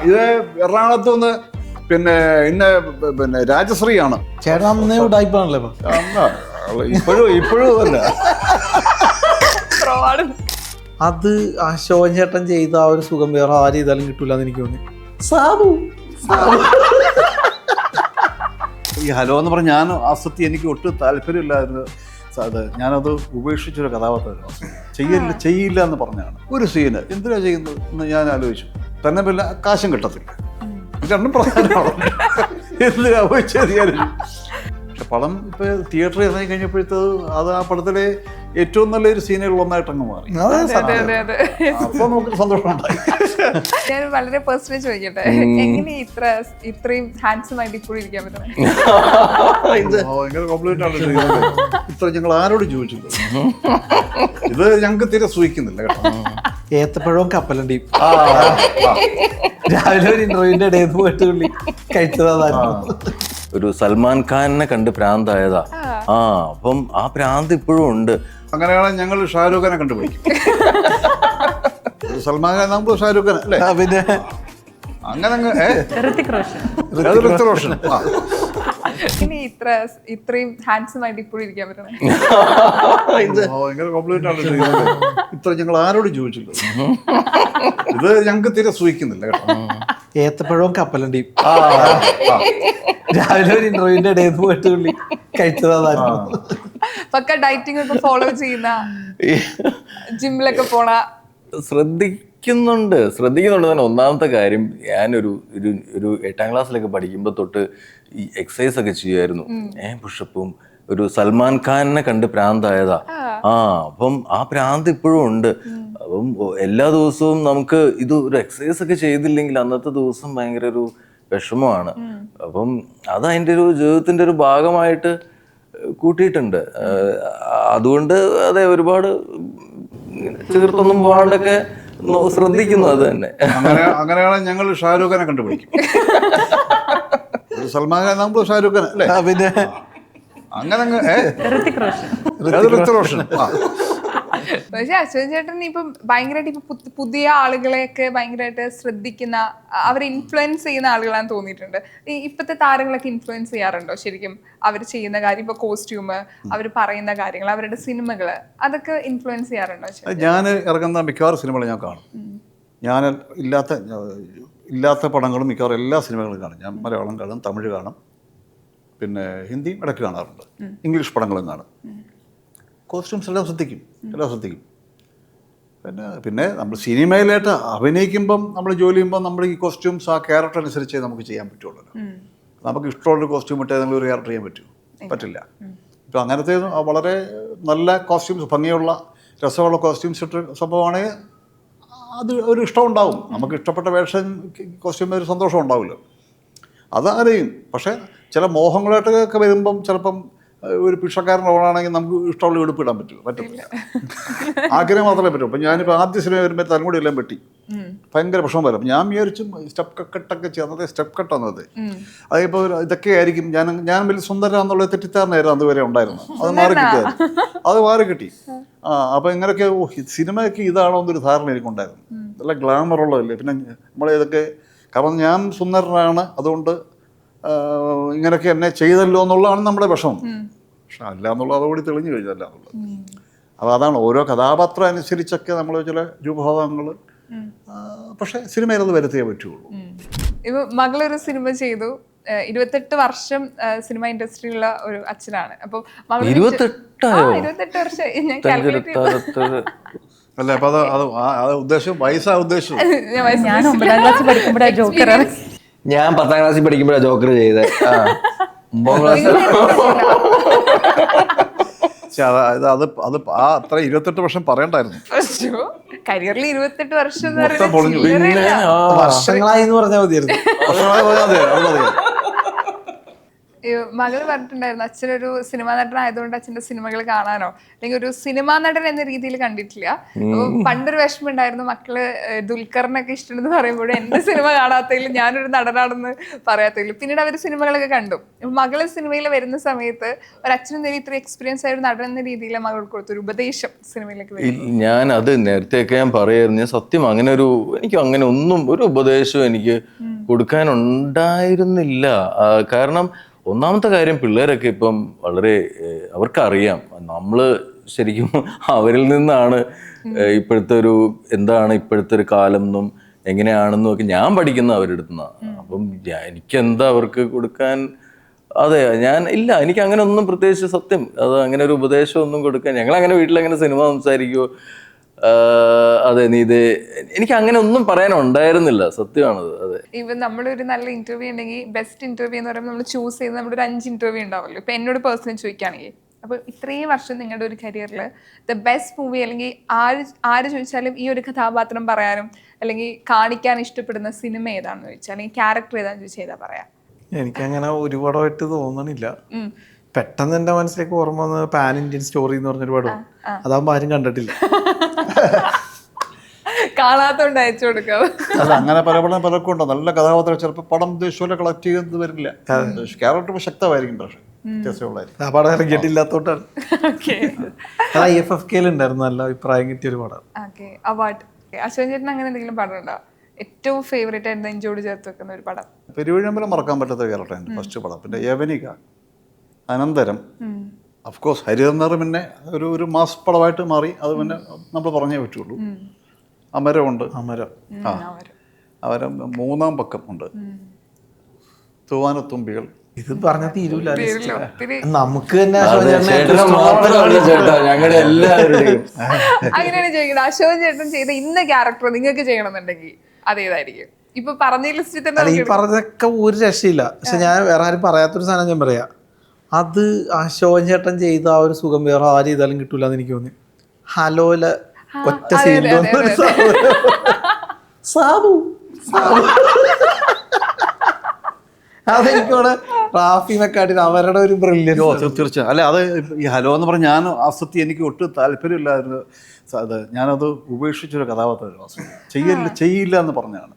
ഇത് എറണാകുളത്ത് നിന്ന് പിന്നെ രാജശ്രീയാണ്. ചേട്ടൻ ടൈപ്പാണല്ലേ ഇപ്പോഴും അല്ല. അത് ആ ശോഭൻ ചേട്ടൻ ചെയ്ത ആ ഒരു സുഖം വേറെ ആര് ചെയ്താലും കിട്ടൂല എന്ന് എനിക്ക് തോന്നി. സാബു ഈ ഹലോ എന്ന് പറഞ്ഞ ഞാൻ ആസക്തി എനിക്ക് ഒട്ടും താല്പര്യമില്ലായിരുന്നു. അത് ഞാനത് ഉപേക്ഷിച്ചൊരു കഥാപാത്രമായിരുന്നു. ചെയ്യില്ല എന്ന് പറഞ്ഞാണ്. ഒരു സീന് എന്തിനാ ചെയ്യുന്നത് എന്ന് ഞാൻ ആലോചിച്ചു. തന്നെ പിന്നെ കാശും കിട്ടത്തില്ല. രണ്ടും പ്രധാനമാണ്. എന്തിനാ പോയി ചെയ്യാനും. പക്ഷെ പടം ഇപ്പൊ തിയേറ്ററിൽ ഇറങ്ങി കഴിഞ്ഞപ്പോഴത്തെ അത് ആ പടത്തിലെ ഏറ്റവും നല്ലൊരു സീനുകൾ ഒന്നായിട്ട് അങ്ങ് മാറി. അപ്പൊ നമുക്ക് സന്തോഷമുണ്ടായി. ഞാൻ വളരെ പേഴ്സണലി ചോദിക്കട്ടെ, എങ്ങനെ ഇത്രയും ഹാൻഡ്സം ആയിട്ട് ഇപ്പോഴും ഇരിക്കാൻ പറ്റുന്നത്? ഭയങ്കര കോംപ്ലിമെന്റ് ആണ്. ഇത്ര ഞങ്ങൾ ആരോടും ചോദിച്ചില്ല. ഇത് ഞങ്ങൾക്ക് തീരെ സൂഹിക്കുന്നില്ല കേട്ടോ. ഏത്തപ്പഴവും കപ്പലണ്ടിയും രാവിലെ ഒരു ഇന്റർവ്യൂവിന്റെ ഇടയിൽ പോയിട്ട് കഴിച്ചതായിരുന്നു. ഒരു സൽമാൻ ഖാനെ കണ്ട് പ്രാന്തായതാ. അപ്പം ആ പ്രാന്ത് ഇപ്പോഴും ഉണ്ട്. അങ്ങനെയാണെങ്കിൽ ഞങ്ങൾ ഷാരൂഖ് ഖാനെ കണ്ടുപിടിക്കും. സൽമാൻ ഖാൻ നമ്മൾ ഷാരൂഖ് ഖാൻ അല്ലേ? പിന്നെ അങ്ങനെ ഋത്തിക് റോഷൻ. ഇനി ഇത്രയും ഹാൻഡ്സം ആയിട്ട് ഇപ്പോഴും ഇരിക്കാൻ പറ്റുന്നത്? ഭയങ്കര കോംപ്ലിമെന്റ് ആണ്. ഇത്ര ഞങ്ങൾ ആരോടും ചോദിച്ചില്ല. ഇത് ഞങ്ങൾക്ക് തീരെ സൂഹിക്കുന്നില്ല കേട്ടോ. ഏത്തപ്പഴവും കപ്പലണ്ടിയും രാവിലെ ഒരു ഇന്റർവ്യൂവിന്റെ ഇടയിൽ പോയിട്ട് കഴിച്ചതായിരുന്നു. പക്ക ഡയറ്റിംഗ് ഒക്കെ ഫോളോ ചെയ്യുന്ന, ജിമ്മിലൊക്കെ പോണ? ശ്രദ്ധിക്കുന്നുണ്ട് തന്നെ. ഒന്നാമത്തെ കാര്യം, ഞാനൊരു 8ാം ക്ലാസ്സിലൊക്കെ പഠിക്കുമ്പോൾ തൊട്ട് ഈ എക്സസൈസ് ഒക്കെ ചെയ്യുമായിരുന്നു. പുഷപ്പും. ഒരു സൽമാൻ ഖാനെ കണ്ട് പ്രാന്തായതാ. അപ്പം ആ പ്രാന്ത് ഇപ്പോഴും ഉണ്ട്. അപ്പം എല്ലാ ദിവസവും നമുക്ക് ഇത് ഒരു എക്സസൈസ് ഒക്കെ ചെയ്തില്ലെങ്കിൽ അന്നത്തെ ദിവസം ഭയങ്കര ഒരു വിഷമമാണ്. അപ്പം അത് അതിൻ്റെ ഒരു ജീവിതത്തിൻ്റെ ഒരു ഭാഗമായിട്ട് കൂട്ടിയിട്ടുണ്ട്. അതുകൊണ്ട് അതെ, ഒരുപാട് ചേർത്തൊന്നും പോകാണ്ടൊക്കെ ശ്രദ്ധിക്കുന്നു. അത് തന്നെ. അങ്ങനെയാണെങ്കിൽ ഞങ്ങൾ ഷാരൂഖ് ഖാനെ കണ്ടുപിടിക്കും. സൽമാൻ ഖാൻ നമ്മൾ ഷാരൂഖ് ഖാൻ അല്ലേ? പിന്നെ അങ്ങനെ ഋത്തിക് റോഷൻ. പക്ഷെ അശ്വൻ ചേട്ടൻ ഇപ്പം ഭയങ്കരമായിട്ട് ഇപ്പൊ പുതിയ ആളുകളെയൊക്കെ ഭയങ്കരമായിട്ട് ശ്രദ്ധിക്കുന്ന, അവരെ ഇൻഫ്ലുവൻസ് ചെയ്യുന്ന ആളുകളാന്ന് തോന്നിയിട്ടുണ്ട്. ഇപ്പോഴത്തെ താരങ്ങളൊക്കെ ഇൻഫ്ലുവൻസ് ചെയ്യാറുണ്ടോ ശരിക്കും? അവർ ചെയ്യുന്ന കാര്യം, ഇപ്പൊ കോസ്റ്റ്യൂം, അവർ പറയുന്ന കാര്യങ്ങൾ, അവരുടെ സിനിമകള്, അതൊക്കെ ഇൻഫ്ലുവൻസ് ചെയ്യാറുണ്ടോ? ഞാൻ ഇറങ്ങുന്ന മിക്കവാറും സിനിമകൾ ഞാൻ കാണും. ഞാൻ ഇല്ലാത്ത പടങ്ങളും മിക്കവാറും എല്ലാ സിനിമകളും കാണും. ഞാൻ മലയാളം കാണും, തമിഴ് കാണും, പിന്നെ ഹിന്ദിയും ഇടയ്ക്ക് കാണാറുണ്ട്. ഇംഗ്ലീഷ് പടങ്ങളും കാണും. കോസ്റ്റ്യൂംസ് എല്ലാം ശ്രദ്ധിക്കും. പിന്നെ നമ്മൾ സിനിമയിലായിട്ട് അഭിനയിക്കുമ്പം, നമ്മൾ ജോലി ചെയ്യുമ്പം നമ്മൾ ഈ കോസ്റ്റ്യൂംസ് ആ ക്യാരക്ടർ അനുസരിച്ചേ നമുക്ക് ചെയ്യാൻ പറ്റുള്ളൂ. നമുക്ക് ഇഷ്ടമുള്ളൊരു കോസ്റ്റ്യൂം ഇട്ടേ നമ്മൾ ഒരു ക്യാരക്ടർ ചെയ്യാൻ പറ്റില്ല. ഇപ്പം അങ്ങനത്തെ വളരെ നല്ല കോസ്റ്റ്യൂംസ്, ഭംഗിയുള്ള രസമുള്ള കോസ്റ്റ്യൂംസ് ഇട്ട് സംഭവമാണെങ്കിൽ അത് ഒരു ഇഷ്ടം ഉണ്ടാവും. നമുക്ക് ഇഷ്ടപ്പെട്ട വേഷം കോസ്റ്റ്യൂമിൽ ഒരു സന്തോഷം ഉണ്ടാവുമല്ലോ. അതറിയും. പക്ഷേ ചില മോഹങ്ങളായിട്ടൊക്കെ വരുമ്പം ചിലപ്പം ഒരു പിഷക്കാരൻ റോളാണെങ്കിൽ നമുക്ക് ഇഷ്ടമുള്ള ഉടുപ്പ് ഇടാൻ പറ്റത്തില്ല. ആഗ്രഹം മാത്രമേ പറ്റൂ. അപ്പം ഞാനിപ്പോൾ ആദ്യ സിനിമ വരുമ്പോൾ തലമുടി എല്ലാം വെട്ടി ഭയങ്കര പ്രശ്നം വരും. ഞാൻ വിചാരിച്ചു സ്റ്റെപ്പ് കട്ടൊക്കെ ചെയ്യുന്നത്, സ്റ്റെപ്പ് കട്ട് വന്നത് അതിപ്പോൾ ഇതൊക്കെ ആയിരിക്കും. ഞാൻ വലിയ സുന്ദരാന്നുള്ള തെറ്റിദ്ധാരണയായിരുന്നു അതുവരെ ഉണ്ടായിരുന്നു. അത് മാറി കിട്ടി. അപ്പോൾ ഇങ്ങനെയൊക്കെ സിനിമയൊക്കെ ഇതാണോ എന്നൊരു ധാരണ എനിക്കുണ്ടായിരുന്നു. നല്ല ഗ്ലാമറുള്ളതല്ലേ. പിന്നെ നമ്മളിതൊക്കെ, കാരണം ഞാൻ സുന്ദരനാണ്, അതുകൊണ്ട് ഇങ്ങനെയൊക്കെ എന്നെ ചെയ്തല്ലോ എന്നുള്ളതാണ് നമ്മുടെ വിഷമം. പക്ഷെ അല്ല എന്നുള്ളത് അതോടെ തെളിഞ്ഞു കഴിഞ്ഞല്ല എന്നുള്ളത്. അപ്പോൾ അതാണ് ഓരോ കഥാപാത്രം അനുസരിച്ചൊക്കെ നമ്മൾ ചില രൂപഭാവങ്ങൾ, പക്ഷെ സിനിമയിൽ അത് വരുത്തിയേ പറ്റുള്ളൂ. ഇപ്പൊ മകളൊരു സിനിമ ചെയ്തു, 28 വർഷം സിനിമ ഇൻഡസ്ട്രിയിലുള്ള ഒരു അച്ഛനാണ്. അപ്പൊ 28 വർഷം ഞാൻ കാൽക്കുലേറ്റ് ചെയ്തു. അല്ല, അപ്പൊ അത് ഉദ്ദേശം വയസ്സാ ഉദ്ദേശം. ഞാൻ 9ാം ക്ലാസ്സിൽ പഠിക്കുമ്പോഴാണ് ജോക്കർ. ഞാൻ 10ാം ക്ലാസ്സിൽ പഠിക്കുമ്പോഴാണ് ജോക്കർ ചെയ്തത്. 9ാം ക്ലാസ്. അത് അത്ര 28 വർഷം പറയണ്ടായിരുന്നു. കരിയറിൽ 28 വർഷം വർഷങ്ങളായി എന്ന് പറഞ്ഞാൽ മതിയായിരുന്നു. മകള് പറഞ്ഞിട്ടുണ്ടായിരുന്നു അച്ഛനൊരു സിനിമാ നടനായതുകൊണ്ട് അച്ഛന്റെ സിനിമകൾ കാണാനോ അല്ലെങ്കിൽ ഒരു സിനിമാ നടൻ എന്ന രീതിയിൽ കണ്ടിട്ടില്ല. അപ്പൊ പണ്ടൊരു വിഷമം ഉണ്ടായിരുന്നു മക്കള് ദുൽഖറിനൊക്കെ ഇഷ്ടമെന്ന് പറയുമ്പോഴും എന്റെ സിനിമ കാണാത്തതിൽ ഞാനൊരു നടനാണെന്ന് പറയാത്തതിൽ. പിന്നീട് അവര് സിനിമകളൊക്കെ കണ്ടു. മകള് സിനിമയിൽ വരുന്ന സമയത്ത് ഒരു അച്ഛനും നേരി ഇത്ര എക്സ്പീരിയൻസ് ആയ ഒരു നടൻ എന്ന രീതിയിൽ മകൾക്ക് കൊടുത്തൊരു ഉപദേശം സിനിമയിലേക്ക് വരും. ഞാൻ അത് നേരത്തെയൊക്കെ ഞാൻ പറയായിരുന്നു, ഞാൻ സത്യം അങ്ങനെ എനിക്ക് അങ്ങനെ ഒന്നും ഒരു ഉപദേശവും എനിക്ക് കൊടുക്കാനുണ്ടായിരുന്നില്ല. കാരണം ഒന്നാമത്തെ കാര്യം, പിള്ളേരൊക്കെ ഇപ്പം വളരെ അവർക്കറിയാം നമ്മള് ശരിക്കും അവരിൽ നിന്നാണ് ഇപ്പോഴത്തെ എന്താണ് ഇപ്പോഴത്തെ ഒരു കാലം എന്നും എങ്ങനെയാണെന്നും ഒക്കെ ഞാൻ പഠിക്കുന്ന അവരുടെ അടുത്ത് നിന്നാണ്. അപ്പം എനിക്കെന്താ അവർക്ക് കൊടുക്കാൻ? അതെ, എനിക്ക് അങ്ങനെ ഒന്നും പ്രത്യേകിച്ച് സത്യം അങ്ങനെ ഒരു ഉപദേശം ഒന്നും കൊടുക്കാൻ, ഞങ്ങളങ്ങനെ വീട്ടിലങ്ങനെ സിനിമ സംസാരിക്കുമോ അതെ എനിക്ക് അങ്ങനെ ഒന്നും പറയാനുണ്ടായിരുന്നില്ല, സത്യമാണത്. അതെ, ഇവൻ നമ്മളൊരു നല്ല ഇന്റർവ്യൂ ഉണ്ടെങ്കിൽ ബെസ്റ്റ് ഇന്റർവ്യൂ എന്ന് പറയുമ്പോൾ നമ്മൾ ചൂസ് ചെയ്യുന്നത് നമ്മുടെ ഒരു 5 ഇന്റർവ്യൂ ഉണ്ടാവുമല്ലോ. ഇപ്പൊ എന്നോട് പേഴ്സണലി ചോദിക്കുകയാണെങ്കിൽ, അപ്പൊ ഇത്രയും വർഷം നിങ്ങളുടെ ഒരു കരിയറിൽ ദ ബെസ്റ്റ് മൂവി അല്ലെങ്കിൽ ആര് ചോദിച്ചാലും ഈ ഒരു കഥാപാത്രം പറയാനും അല്ലെങ്കിൽ കാണിക്കാൻ ഇഷ്ടപ്പെടുന്ന സിനിമ ഏതാണെന്ന് ചോദിച്ചാൽ, അല്ലെങ്കിൽ ക്യാരക്ടർ ഏതാണെന്ന് ചോദിച്ചാൽ ഏതാ പറയാ? എനിക്കങ്ങനെ ഒരു പടമായിട്ട് തോന്നണില്ല. പെട്ടെന്ന് എന്റെ മനസ്സിലേക്ക് ഓർമ്മ വന്നത് പാൻ ഇന്ത്യൻ സ്റ്റോറി എന്ന് പറഞ്ഞൊരു പടം. അതാകുമ്പോ ആരും കണ്ടിട്ടില്ല. കാണാത്തോണ്ട് അയച്ചു കൊടുക്കാം. അല്ല, അങ്ങനെ പലർക്കും ഉണ്ടോ നല്ല കഥാപാത്രം ചിലപ്പോൾ പടം ഉദ്ദേശിച്ച കളക്ട് ചെയ്യുന്നത് വരില്ല. ക്യാരക്ടർ ശക്തമായിരിക്കും, പക്ഷേ വ്യത്യാസമുള്ളതായിരിക്കും. ആ പടം ഇറങ്ങിയിട്ടില്ലാത്തോണ്ടാണ്. IFFK ഉണ്ടായിരുന്നു നല്ല അഭിപ്രായം കിട്ടിയൊരു പടം. അവാർഡ്. അശ്വൻ ചേട്ടൻ അങ്ങനെ എന്തെങ്കിലും പടം ഉണ്ടോ ഏറ്റവും ഫേവറേറ്റ് ആയിട്ട് നെഞ്ചോട് ചേർത്ത് വെക്കുന്ന ഒരു പടം? പെരുവഴിയമ്പലം മറക്കാൻ പറ്റാത്ത ക്യാരക്ടറാണ് ഫസ്റ്റ് പടം. പിന്നെ യവനിക, അനന്തരം, അഫ്കോഴ്സ് ഹരിഹരനർ പിന്നെ ഒരു മാസ് പടമായിട്ട് മാറി. അത് പിന്നെ നമ്മൾ പറഞ്ഞേ പറ്റുള്ളൂ. അമരമുണ്ട്, അമരം 3-ാം പക്കം ഉണ്ട്, തൂവാനത്തുമ്പികൾ. ഇത് പറഞ്ഞ തീരൂല. നമുക്ക് തന്നെ അങ്ങനെയാണ് ചോദിക്കുന്നത്. അശോകൻ ചേട്ടൻ ചെയ്ത ഇന്ന ക്യാരക്ടർ നിങ്ങൾക്ക് ചെയ്യണമെന്നുണ്ടെങ്കിൽ അതേതായിരിക്കും? ഇപ്പൊ പറഞ്ഞ ലിസ്റ്റിൽ തന്നെ ഈ പറഞ്ഞതൊക്കെ ഒരു രക്ഷയില്ല. പക്ഷെ ഞാൻ വേറെ ആരും പറയാത്തൊരു സാധനം ഞാൻ പറയാം. അത് അശോകൻ ചേട്ടൻ ചെയ്ത ആ ഒരു സുഖം വേറെ ആര് ചെയ്താലും കിട്ടൂല എന്ന് എനിക്ക് തോന്നി. ഹലോല ഒറ്റ സീനിൽ സാബു അതെനിക്കവിടെ റാഫി മെക്കാട്ടിന് അവരുടെ ഒരു ബ്രില്യൻസ്. തീർച്ചയായും. അല്ല, അത് ഈ ഹലോ എന്ന് പറഞ്ഞാൽ ഞാൻ ആസക്തി എനിക്ക് ഒട്ടും താല്പര്യമില്ലായിരുന്നു. അത് ഞാനത് ഉപേക്ഷിച്ചൊരു കഥാപാത്രം ചെയ്യില്ല എന്ന് പറഞ്ഞാണ്.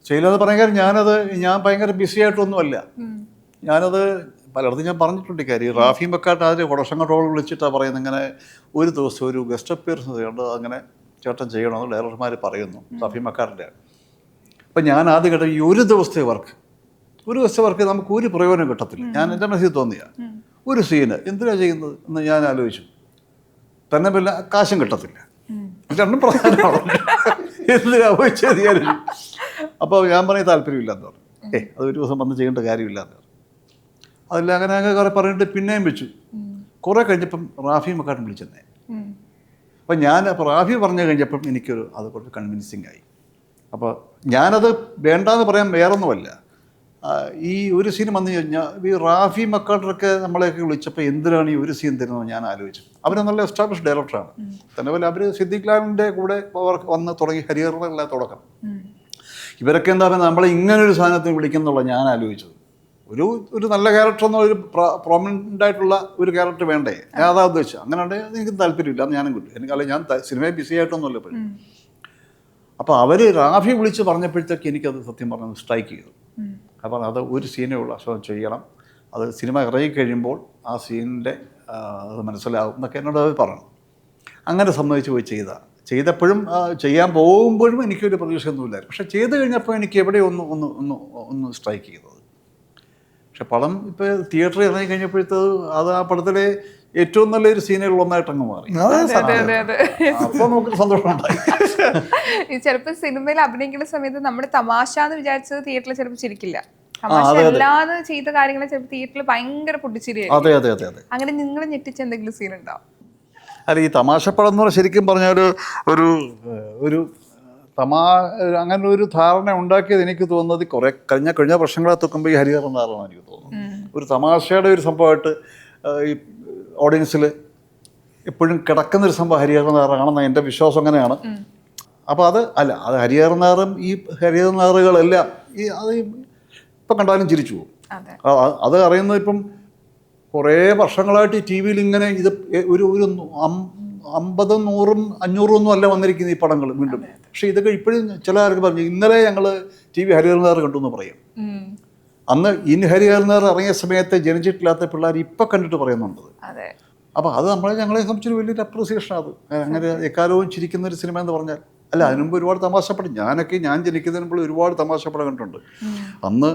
ചെയ്യില്ല എന്ന് പറഞ്ഞാൽ ഞാൻ ഭയങ്കര ബിസി ആയിട്ടൊന്നുമല്ല. ഞാനത് പലയിടത്തും ഞാൻ പറഞ്ഞിട്ടുണ്ട് കാര്യം. റാഫി മെക്കാട്ട് അതിൽ വർഷങ്ങളോളം വിളിച്ചിട്ടാണ് പറയുന്നത്, ഇങ്ങനെ ഒരു ദിവസം ഒരു ഗസ്റ്റ് അപ്പിയറൻസ് ചെയ്യേണ്ടത് അങ്ങനെ ചേട്ടൻ ചെയ്യണമെന്ന് ഡയറക്ടർമാർ പറയുന്നു. റാഫി മെക്കാട്ടിൻ്റെ. അപ്പം ഞാൻ ആദ്യം കേട്ട ഈ ഒരു ദിവസത്തെ വർക്ക് നമുക്ക് ഒരു പ്രയോജനം കിട്ടത്തില്ല. ഞാൻ എൻ്റെ മനസ്സിൽ തോന്നിയ ഒരു സീന് എന്തിനാണ് ചെയ്യുന്നത് എന്ന് ഞാൻ ആലോചിച്ചു. തന്നെ പിന്നെ കാശും കിട്ടത്തില്ല, രണ്ടും പ്രധാനമാണ്. എന്തിനാ പോയി ചെയ്ത് അപ്പോൾ ഞാൻ പറഞ്ഞ താല്പര്യമില്ലാന്ന് പറഞ്ഞു. അതൊരു ദിവസം വന്ന് ചെയ്യേണ്ട കാര്യമില്ലാന്ന് പറഞ്ഞു. അതിൽ അങ്ങനെ കുറെ പറഞ്ഞിട്ട് പിന്നെയും വെച്ചു. കുറെ കഴിഞ്ഞപ്പം റാഫി മെക്കാട്ടും വിളിച്ചെന്നേ. അപ്പം അപ്പോൾ റാഫി പറഞ്ഞു കഴിഞ്ഞപ്പം അത് കുറച്ച് കൺവിൻസിങ് ആയി. അപ്പോൾ ഞാനത് വേണ്ടാന്ന് പറയാൻ വേറൊന്നുമല്ല. ഈ ഒരു സീൻ വന്നു കഴിഞ്ഞാൽ ഈ റാഫി മെക്കാട്ടറൊക്കെ നമ്മളെയൊക്കെ വിളിച്ചപ്പോൾ എന്തിനാണ് ഈ ഒരു സീൻ തരുന്നത് ഞാൻ ആലോചിച്ചു. അവർ നല്ല എസ്റ്റാബ്ലിഷ് ഡയറക്ടറാണ്. തന്നെ പോലെ അവർ സിദ്ദിഖ് ലാലിൻ്റെ കൂടെ വന്ന് തുടങ്ങി ഹരിഹരനല്ല തുടക്കം. ഇവരൊക്കെ എന്താ പറയുക, നമ്മളെ ഇങ്ങനൊരു സാധനത്തിന് വിളിക്കുന്നുള്ള ഞാൻ ആലോചിച്ചത്. ഒരു നല്ല ക്യാരക്ടർ എന്ന ഒരു പ്രോമിനൻ്റ് ആയിട്ടുള്ള ഒരു ക്യാരക്ടർ വേണ്ടേ, ഞാൻ അതാ ഉദ്ദേശിച്ചത്. അങ്ങനെ ഉണ്ടെങ്കിൽ എനിക്ക് താല്പര്യമില്ല, അത് ഞാനും കിട്ടും. എനിക്കല്ല, ഞാൻ സിനിമയെ ബിസി ആയിട്ടൊന്നുമല്ല ഇപ്പോഴും. അപ്പോൾ അവർ റാഫി വിളിച്ച് പറഞ്ഞപ്പോഴത്തേക്ക് എനിക്കത് സത്യം പറഞ്ഞത് സ്ട്രൈക്ക് ചെയ്തു. അപ്പോൾ അത് ഒരു സീനേ ഉള്ളൂ, അശോകൻ ചെയ്യണം, അത് സിനിമ ഇറങ്ങിക്കഴിയുമ്പോൾ ആ സീനിൻ്റെ അത് മനസ്സിലാവും എന്നൊക്കെ എന്നോട് അവർ പറഞ്ഞു. അങ്ങനെ സമ്മതിച്ച് പോയി ചെയ്തപ്പോഴും ചെയ്യാൻ പോകുമ്പോഴും എനിക്കൊരു പ്രതീക്ഷയൊന്നുമില്ലായിരുന്നു. പക്ഷെ ചെയ്ത് കഴിഞ്ഞപ്പോൾ എനിക്ക് എവിടെ ഒന്ന് സ്ട്രൈക്ക് ചെയ്തത്. പക്ഷെ പടം ഇപ്പോൾ തിയേറ്ററിൽ ഇറങ്ങി കഴിഞ്ഞപ്പോഴത്തെ അത് ആ പടത്തിലെ ഏറ്റവും നല്ലൊരു സീനുകൾ ഒന്നായിട്ട് അങ്ങ് മാറി. അപ്പോൾ നമുക്ക് സന്തോഷമുണ്ടായി. ചിലപ്പോൾ സിനിമയിൽ അഭിനയിക്കുന്ന സമയത്ത് നമ്മൾ തമാശ എന്ന് വിചാരിച്ചത് തിയേറ്ററിൽ ചിലപ്പോൾ ചിരിക്കില്ല. തമാശ അല്ലാതെ ചെയ്ത കാര്യങ്ങൾ ചിലപ്പോൾ തിയേറ്ററിൽ ഭയങ്കര പൊട്ടിച്ചിരിയായിരിക്കും. അതെ അതെ അതെ അതെ. അങ്ങനെ നിങ്ങൾ ഞെട്ടിച്ച എന്തെങ്കിലും സീൻ ഉണ്ടോ? അല്ല, ഈ തമാശപ്പടം എന്ന് പറഞ്ഞാൽ ശരിക്കും പറഞ്ഞാൽ ഒരു അങ്ങനെ ഒരു ധാരണ ഉണ്ടാക്കിയത് എനിക്ക് തോന്നുന്നത് കഴിഞ്ഞ വർഷങ്ങളെ തൊക്കുമ്പോൾ ഈ ഹരിഹരനാറാണ് എനിക്ക് തോന്നുന്നത്. ഒരു തമാശയുടെ ഒരു സംഭവമായിട്ട് ഈ ഓഡിയൻസിൽ എപ്പോഴും കിടക്കുന്നൊരു സംഭവം ഹരിഹരനാറാണെന്ന് എൻ്റെ വിശ്വാസം അങ്ങനെയാണ്. അപ്പോൾ അത് ഹരിഹരനാറും ഈ ഹരിഹരനാറുകളെല്ലാം അത് ഇപ്പം കണ്ടാലും ചിരിച്ചു പോകും. അതെ. അത് അറിയുന്നത് ഇപ്പം കുറേ വർഷങ്ങളായിട്ട് ടി വിയിൽ ഇങ്ങനെ ഇത് ഒരു 50, 100, 500 ഒന്നും അല്ല വന്നിരിക്കുന്ന ഈ പടങ്ങൾ വീണ്ടും. പക്ഷെ ഇതൊക്കെ ഇപ്പോഴും ചില ആൾക്ക് പറഞ്ഞു, ഇന്നലെ ഞങ്ങൾ ടി വി ഹരിഹരനാർ കണ്ടു എന്ന് പറയും. അന്ന് ഇൻ ഹരിഹരനാർ ഇറങ്ങിയ സമയത്ത് ജനിച്ചിട്ടില്ലാത്ത പിള്ളേർ ഇപ്പം കണ്ടിട്ട് പറയുന്നുണ്ട്. അപ്പോൾ അത് ഞങ്ങളെ സംബന്ധിച്ചൊരു വലിയൊരു അപ്രീസിയേഷൻ. അത് അങ്ങനെ എക്കാലവും ചിരിക്കുന്ന ഒരു സിനിമ എന്ന് പറഞ്ഞാൽ. അല്ല, അതിനുമുമ്പ് ഒരുപാട് തമാശപ്പടം ഞാൻ ജനിക്കുന്നതിന് മുമ്പ് ഒരുപാട് തമാശപ്പടം കണ്ടിട്ടുണ്ട്. അന്ന്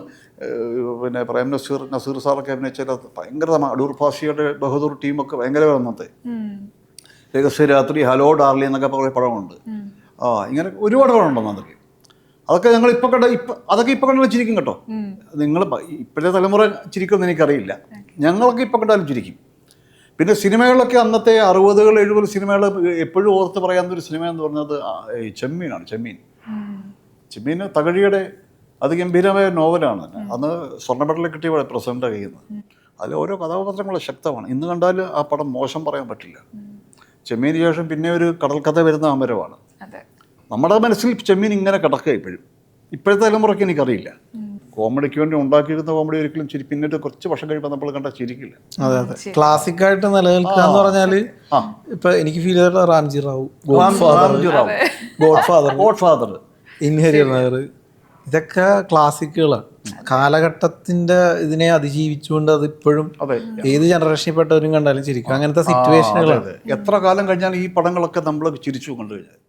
പിന്നെ പ്രേം നസീർ സാറൊക്കെ അഭിനയിച്ചാൽ ഭയങ്കര അടൂർ ഭാഷിയുടെ ബഹദൂർ ടീമൊക്കെ ഭയങ്കര വന്നത്തെ. രഹസ്യരാത്രി, ഹലോ ഡാർലി എന്നൊക്കെ കുറേ പടമുണ്ട്. ഇങ്ങനെ ഒരുപാട് പടമുണ്ടെന്ന് അതൊക്കെ ഞങ്ങൾ ഇപ്പോൾ അതൊക്കെ ഇപ്പോൾ കണ്ടാലും ചിരിക്കും കേട്ടോ. നിങ്ങൾ ഇപ്പോഴത്തെ തലമുറ ചിരിക്കുമെന്ന് എനിക്കറിയില്ല. ഞങ്ങളൊക്കെ ഇപ്പോൾ കണ്ടാലും ചിരിക്കും. പിന്നെ സിനിമകളൊക്കെ അന്നത്തെ 60, 70 സിനിമകൾ എപ്പോഴും ഓർത്ത് പറയാവുന്നൊരു സിനിമ എന്ന് പറഞ്ഞത് ചെമ്മീനാണ്. ചെമ്മീൻ തകഴിയുടെ അതിഗംഭീരമായ നോവലാണ്. അന്ന് സ്വർണ്ണ മെഡൽ കിട്ടിയ പ്രസിഡന്റ് കഴിയുന്നത്. അതിൽ ഓരോ കഥാപാത്രങ്ങളും ശക്തമാണ്. ഇന്ന് കണ്ടാൽ ആ പടം മോശം പറയാൻ പറ്റില്ല. ചെമ്മീന് ശേഷം പിന്നെ ഒരു കടൽക്കഥ വരുന്ന അമരമാണ്. നമ്മുടെ മനസ്സിൽ ചെമ്മീൻ ഇങ്ങനെ കിടക്കുക ഇപ്പോഴും. ഇപ്പോഴത്തെ തലമുറയ്ക്ക് എനിക്കറിയില്ല. കോമഡിക്ക് വേണ്ടി ഉണ്ടാക്കിയിരുന്ന കോമഡി ഒരിക്കലും പിന്നീട് കുറച്ച് വർഷം കഴിയുമ്പോൾ നമ്മൾ കണ്ടാൽ ചിരിക്കില്ല. അതെ അതെ, ക്ലാസിക് ആയിട്ട് നിലനിൽക്കുക എന്ന് പറഞ്ഞാല് ഇപ്പൊ എനിക്ക് ഫീൽ ചെയ്തിട്ടുള്ള Ramji Rao, godfather, in ഹരിഹരനാർ, ഇതൊക്കെ ക്ലാസിക്കുകളാണ്. കാലഘട്ടത്തിന്റെ ഇതിനെ അതിജീവിച്ചുകൊണ്ട് അത് ഇപ്പോഴും ഏത് ജനറേഷനിൽ പെട്ടവരും കണ്ടാലും ചിരിക്കും. അങ്ങനത്തെ സിറ്റുവേഷനുകളാണ്. എത്ര കാലം കഴിഞ്ഞാൽ ഈ പടങ്ങളൊക്കെ നമ്മൾ ചിരിച്ചു കണ്ടു കഴിഞ്ഞാൽ